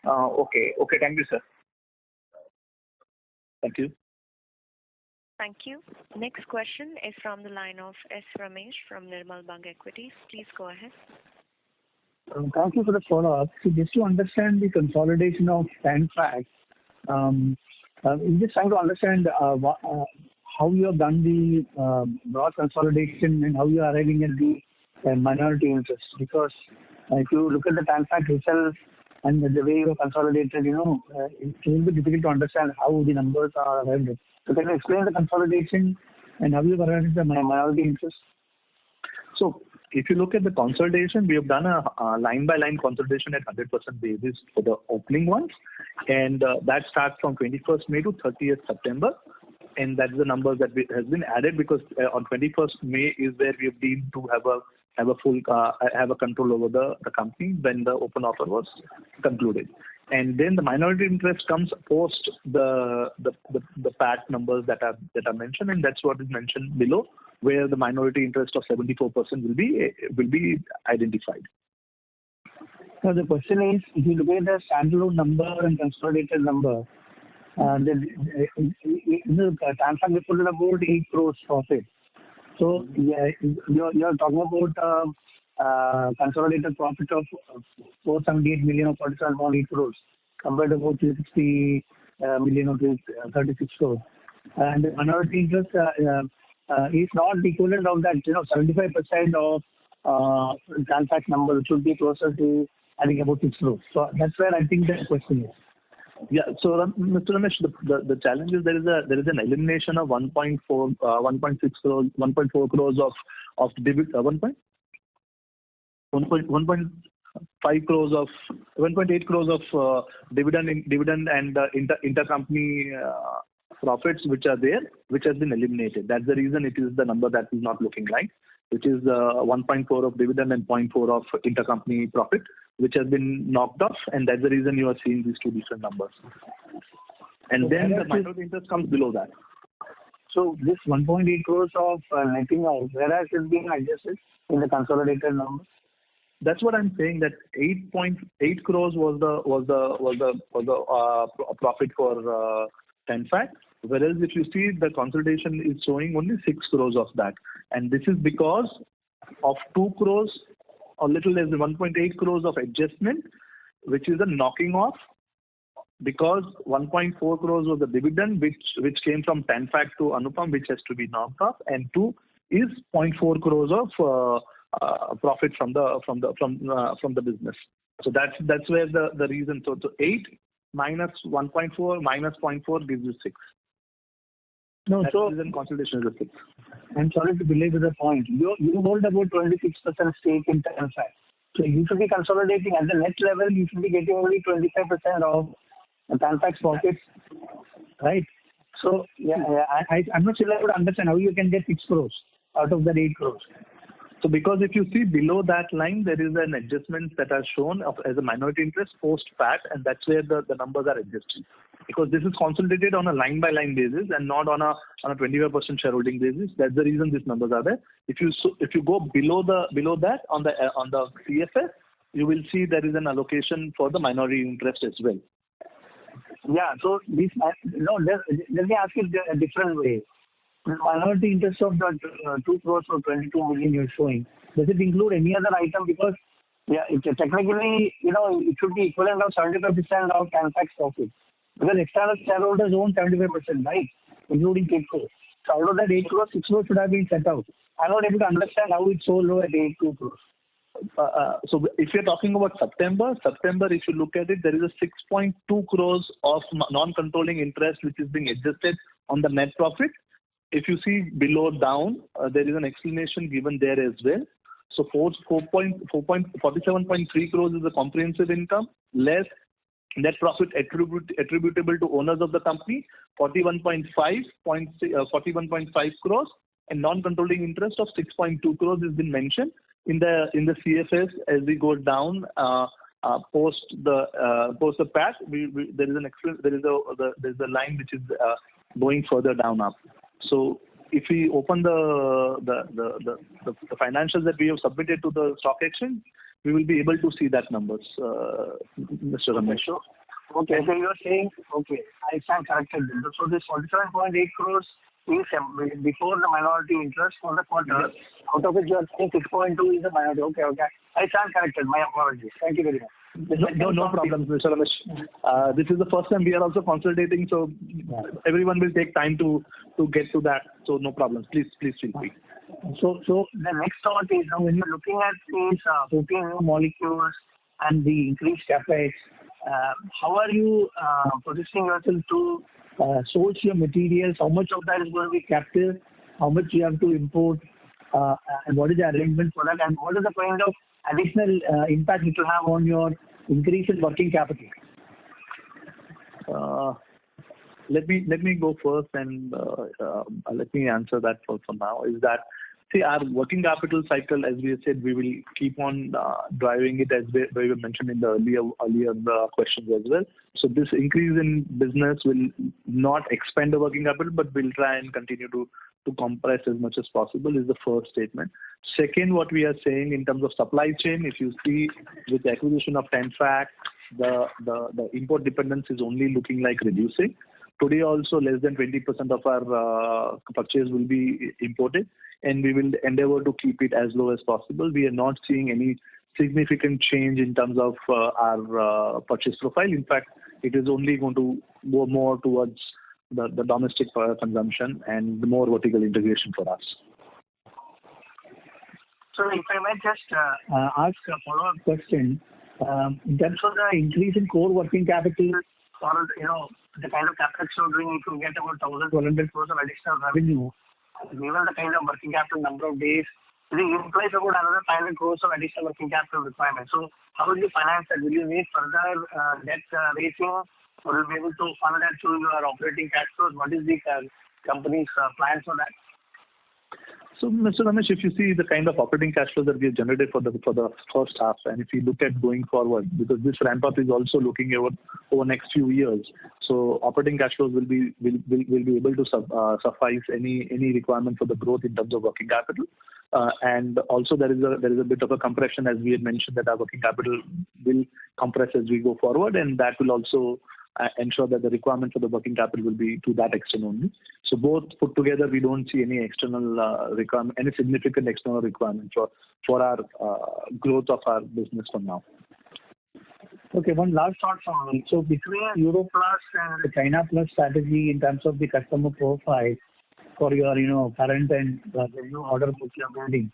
Okay. Thank you, sir. Thank you. Thank you. Next question is from the line of S. Ramesh from Nirmal Bang Equities. Please go ahead. Thank you for the follow-up. So just to understand the consolidation of TANFAC, I'm just trying to understand how you have done the broad consolidation and how you are arriving at the minority interest. Because if you look at the TANFAC itself and the way you are consolidated, it will be difficult to understand how the numbers are arrived at. So can you explain the consolidation and how you have arrived at the minority interest? So if you look at the consolidation, we have done a line-by-line consolidation at 100% basis for the opening ones, and that starts from 21st May to 30th September. And that's the numbers that has been added, because on 21st May is where we have deemed to have a control over the company when the open offer was concluded. And then the minority interest comes post the PAT numbers that are mentioned, and that's what is mentioned below, where the minority interest of 74% will be identified. Now the question is, if you look at the standalone number and consolidated number, the TANFAC reported about 8 crores profit. So you're talking about consolidated profit of 478 million or 47.8 crores compared to about 360 million or 36 crores. And the minority interest is not equivalent of that. 75% of TANFAC number should be closer to having about 6 crores. So that's where I think the question is. Yeah. So Mr. Ramesh, the challenge is there is an elimination of 1.6 crores, 1.4 crores of dividend, 1.5 crores of 1.8 crores of dividend and intercompany profits which are there, which has been eliminated. That's the reason it is the number that is not looking like, which is 1.4 of dividend and 0.4 of intercompany profit, which has been knocked off, and that's the reason you are seeing these two different numbers. And then the minority interest comes below that. So this 1.8 crores of netting out, where has it been adjusted in the consolidated number? That's what I'm saying, that 8.8 crores was the profit for TANFAC, whereas if you see the consolidation is showing only 6 crores of that, and this is because of 2 crores or little less than 1.8 crores of adjustment, which is a knocking off, because 1.4 crores was the dividend which came from TANFAC to Anupam, which has to be knocked off, and 2 is 0.4 crores of profit from the business. So that's where the reason. So 8 minus 1.4 minus 0.4 gives you 6. No, that's so the reason consolidation is a 6. I'm sorry to belabor the point. You hold about 26% stake in TANFAC. So you should be consolidating at the net level. You should be getting only 25% of TANFAC's profits, right? So I'm not sure I would understand how you can get 6 crores out of that 8 crores. So because if you see below that line, there is an adjustment that are shown as a minority interest post PAT, and that's where the numbers are adjusted. Because this is consolidated on a line-by-line basis and not on a 25% shareholding basis. That's the reason these numbers are there. If you go below that on the CFS, you will see there is an allocation for the minority interest as well. Yeah. So this let me ask it a different way. Minority interest of the 2 crores or 22 million you're showing, does it include any other item? Because technically, it should be equivalent of 75% of TANFAC's profit. Because external shareholders own 75%, right? Including CapEx. So out of that 8 crores, 6 crores should have been set out. I'm not able to understand how it's so low at 82 crores. So if you're talking about September, if you look at it, there is a 6.2 crores of non-controlling interest which is being adjusted on the net profit. If you see below down, there is an explanation given there as well. So 47.3 crores is the comprehensive income, less net profit attributable to owners of the company, 41.5 crores, and non-controlling interest of 6.2 crores has been mentioned in the CFS as we go down post the PAT. There is a line which is going further down up. So if we open the financials that we have submitted to the stock exchange, we will be able to see that numbers, Mr. Ramesh. Okay, so you're saying, okay, I stand corrected. So this 47.8 crores is before the minority interest for the quarter. Yes. Out of it, you are saying 6.2 is the minority. Okay. I stand corrected. My apologies. Thank you very much. No problem, Mr. Ramesh. This is the first time we are also consolidating, so everyone will take time to get to that. So no problems. Please feel free. So the next thought is now when you're looking at these 14 new molecules and the increased capex, how are you positioning yourself to source your materials? How much of that is going to be captive? How much you have to import? And what is the arrangement for that? And what is the kind of additional impact it will have on your increase in working capital? Let me go first and let me answer that for now. Is that, see, our working capital cycle, as we said, we will keep on driving it as we mentioned in the earlier questions as well. So this increase in business will not expand the working capital, but we'll try and continue to compress as much as possible is the first statement. Second, what we are saying in terms of supply chain, if you see with the acquisition of Tenfac, the import dependence is only looking like reducing. Today also less than 20% of our purchase will be imported, and we will endeavor to keep it as low as possible. We are not seeing any significant change in terms of our purchase profile. In fact, it is only going to go more towards the domestic consumption and more vertical integration for us. So if I might just ask a follow-up question, in terms of the increase in core working capital, or the kind of capex you're doing, if you get about 1,200 crores of additional revenue, given the kind of working capital number of days, it implies about another 500 crores of additional working capital requirement. So how will you finance that? Will you need further debt raising, or will you be able to fund that through your operating cash flows? What is the company's plans for that? So, Mr. Ramesh, if you see the kind of operating cash flow that we have generated for the first half, and if you look at going forward, because this ramp up is also looking over next few years, so operating cash flows will be able to suffice any requirement for the growth in terms of working capital, and also there is a bit of a compression, as we had mentioned, that our working capital will compress as we go forward, and that will also ensure that the requirement for the working capital will be to that extent only. So both put together, we don't see any external requirement, any significant external requirement for our growth of our business for now. Okay, one last thought from me. So between Euro Plus and the China Plus strategy in terms of the customer profile for your current and the new order book you're building,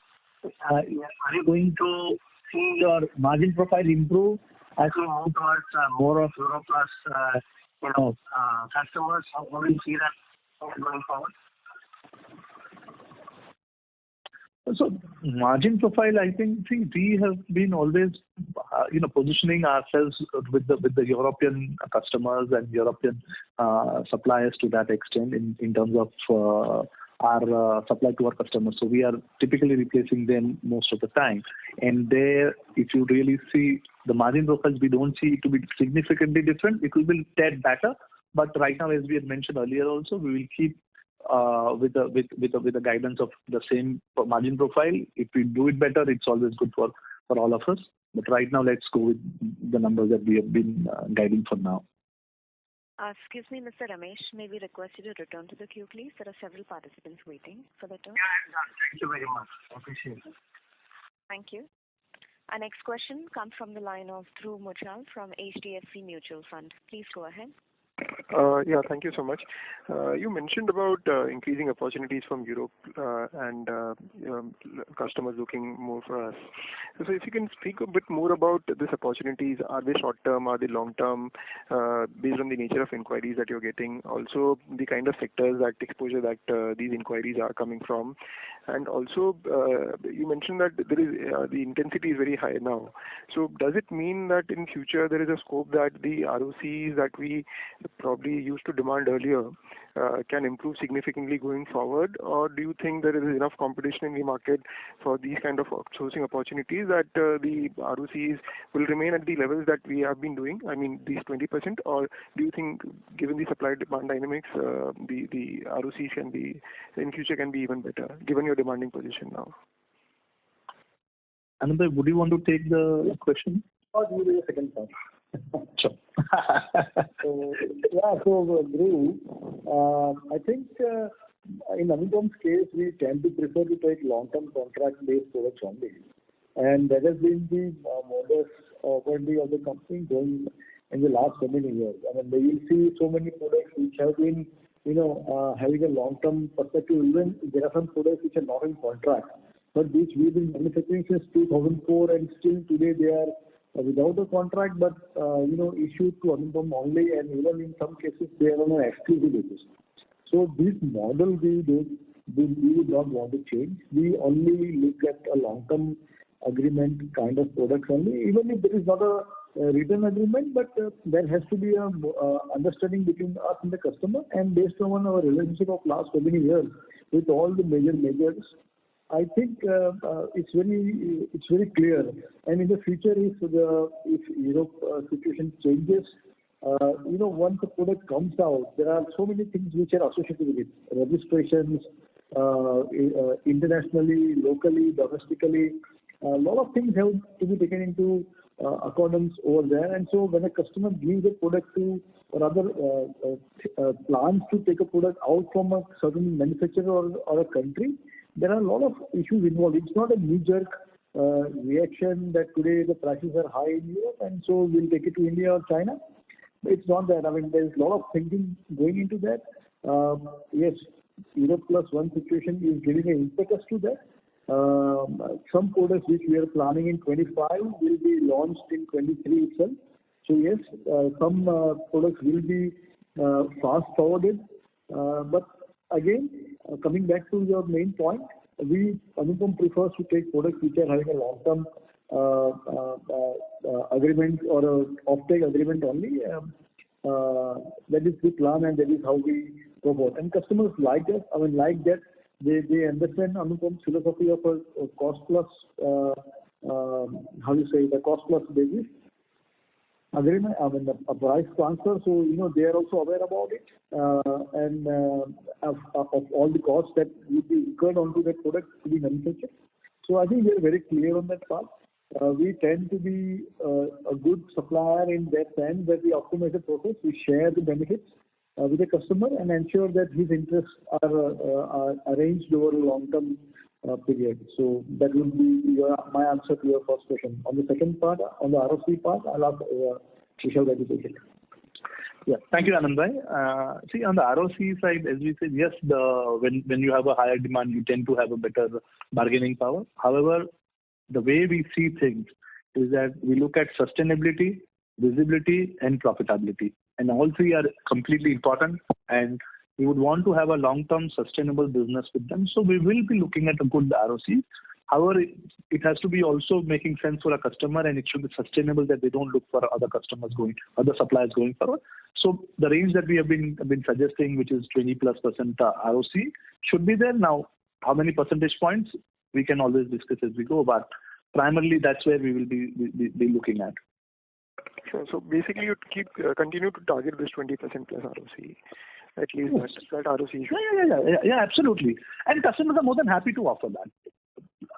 are you going to see your margin profile improve as we move towards more of Euro Plus customers? How do you see that going forward? So margin profile, I think we have been always positioning ourselves with the European customers and European suppliers to that extent in terms of our supply to our customers. So we are typically replacing them most of the time. And there, if you really see the margin profiles, we don't see it to be significantly different. It will be a tad better. But right now, as we had mentioned earlier also, we will keep with the guidance of the same margin profile. If we do it better, it's always good for all of us. But right now, let's go with the numbers that we have been guiding for now. Excuse me, Mr. Ramesh, may we request you to return to the queue, please? There are several participants waiting for the turn. Yeah, I'm done. Thank you very much. I appreciate it. Thank you. Our next question comes from the line of Dhruv Muchal from HDFC Mutual Fund. Please go ahead. Yeah, thank you so much. You mentioned about increasing opportunities from Europe and customers looking more for us. So if you can speak a bit more about these opportunities, are they short-term, are they long-term, based on the nature of inquiries that you're getting, also the kind of sectors that exposure that these inquiries are coming from, and also you mentioned that there is the intensity is very high now. So does it mean that in future there is a scope that the ROCs that we probably used to demand earlier can improve significantly going forward, or do you think there is enough competition in the market for these kind of sourcing opportunities that the ROCs will remain at the levels that we have been doing? I mean, these 20%, or do you think, given the supply-demand dynamics, the ROCs can be in future can be even better, given your demanding position now? Anupam, would you want to take the question? Or do you do the second part? Sure. Dhruv, I think in Anupam's case, we tend to prefer to take long-term contract-based products only. And that has been the modus operandi of the company going in the last so many years. I mean, you will see so many products which have been, having a long-term perspective. Even there are some products which are not in contract, but which we've been manufacturing since 2004, and still today they are without a contract, but issued to Anupam only, and even in some cases they are on an exclusive basis. So this model we would not want to change. We only look at a long-term agreement kind of products only, even if there is not a written agreement, but there has to be a understanding between us and the customer, and based on our relationship of last so many years with all the majors, I think it's very clear. And in the future, if Europe situation changes, once the product comes out, there are so many things which are associated with it: registrations, internationally, locally, domestically. A lot of things have to be taken into accordance over there. And so when a customer gives a product to, or rather plans to take a product out from a certain manufacturer or a country, there are a lot of issues involved. It's not a knee-jerk reaction that today the prices are high in Europe and so we'll take it to India or China. It's not that. I mean, there's a lot of thinking going into that. Yes, Europe plus one situation is giving an impetus to that. Some products which we are planning in 25 will be launched in 23 itself. So yes, some products will be fast forwarded. But again, coming back to your main point, Anupam prefers to take products which are having a long-term agreement or a offtake agreement only. That is the plan, and that is how we go forward. And customers like that. I mean, like that, they understand Anupam's philosophy of a cost plus, the cost plus basis agreement. I mean, a price transfer. So they are also aware about it, and of all the costs that will be incurred onto that product to be manufactured. So I think we are very clear on that part. We tend to be a good supplier in that sense that we optimize the process, we share the benefits with the customer and ensure that his interests are arranged over a long-term period. So that will be my answer to your first question. On the second part, on the ROC part, I'll ask Vishal to take it. Yeah, thank you, Anand. See, on the ROC side, as we said, yes, when you have a higher demand, you tend to have a better bargaining power. However, the way we see things is that we look at sustainability, visibility, and profitability, and all three are completely important. And we would want to have a long-term sustainable business with them. So we will be looking at a good ROC. However, it has to be also making sense for a customer, and it should be sustainable that they don't look for other suppliers going forward. So the range that we have been suggesting, which is 20+% ROC, should be there. Now, how many percentage points we can always discuss as we go, but primarily that's where we will be looking at. Sure. So basically, you continue to target this 20% plus ROC. At least yes. that ROC. Yeah, absolutely. And customers are more than happy to offer that.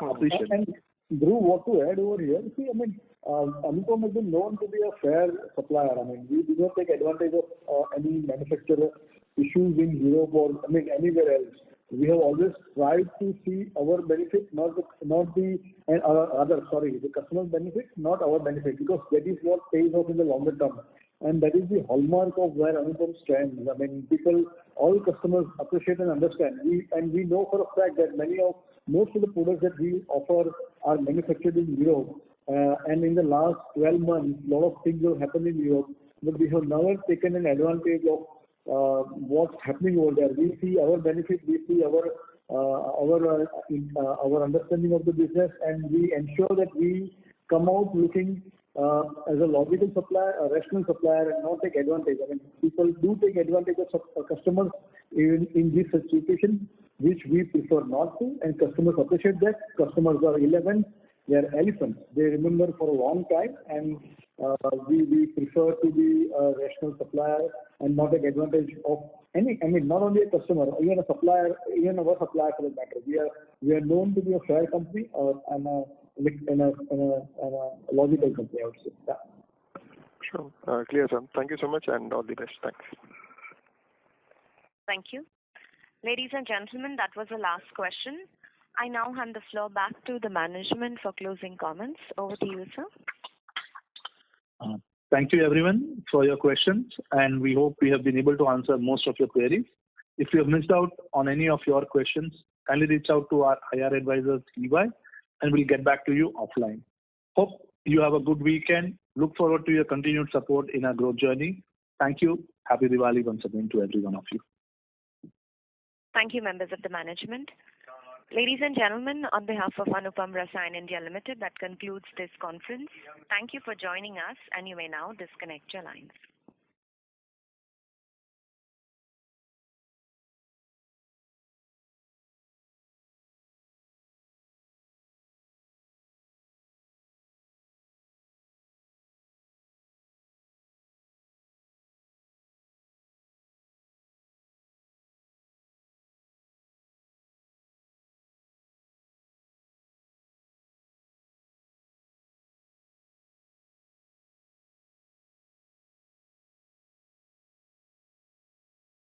Appreciate. And Dhruv, what to add over here? See, I mean, Anupam has been known to be a fair supplier. I mean, we do not take advantage of any manufacturer issues in Europe or anywhere else. we have always tried to see our benefit, the customer's benefit, not our benefit, because that is what pays off in the longer term. And that is the hallmark of where Anupam stands. I mean, all customers appreciate and understand. We know for a fact that most of the products that we offer are manufactured in Europe. And in the last 12 months, a lot of things have happened in Europe, but we have never taken an advantage of what's happening over there. We see our benefit, we see our understanding of the business, and we ensure that we come out looking as a logical supplier, a rational supplier, and not take advantage. I mean, people do take advantage of customers in this situation, which we prefer not to, and customers appreciate that. Customers are 11, they are elephants. They remember for a long time, and we prefer to be a rational supplier and not take advantage of any. I mean, not only a customer, even a supplier, even our supplier for that matter. We are known to be a fair company and a logical company, I would say. Yeah. Sure. Clear, sir. Thank you so much, and all the best. Thanks. Thank you. Ladies and gentlemen, that was the last question. I now hand the floor back to the management for closing comments. Over to you, sir. Thank you everyone for your questions, and we hope we have been able to answer most of your queries. If you have missed out on any of your questions, kindly reach out to our IR advisors, EY, and we'll get back to you offline. Hope you have a good weekend. Look forward to your continued support in our growth journey. Thank you. Happy Diwali once again to every one of you. Thank you, members of the management. Ladies and gentlemen, on behalf of Anupam Rasayan India Limited, that concludes this conference. Thank you for joining us, and you may now disconnect your lines.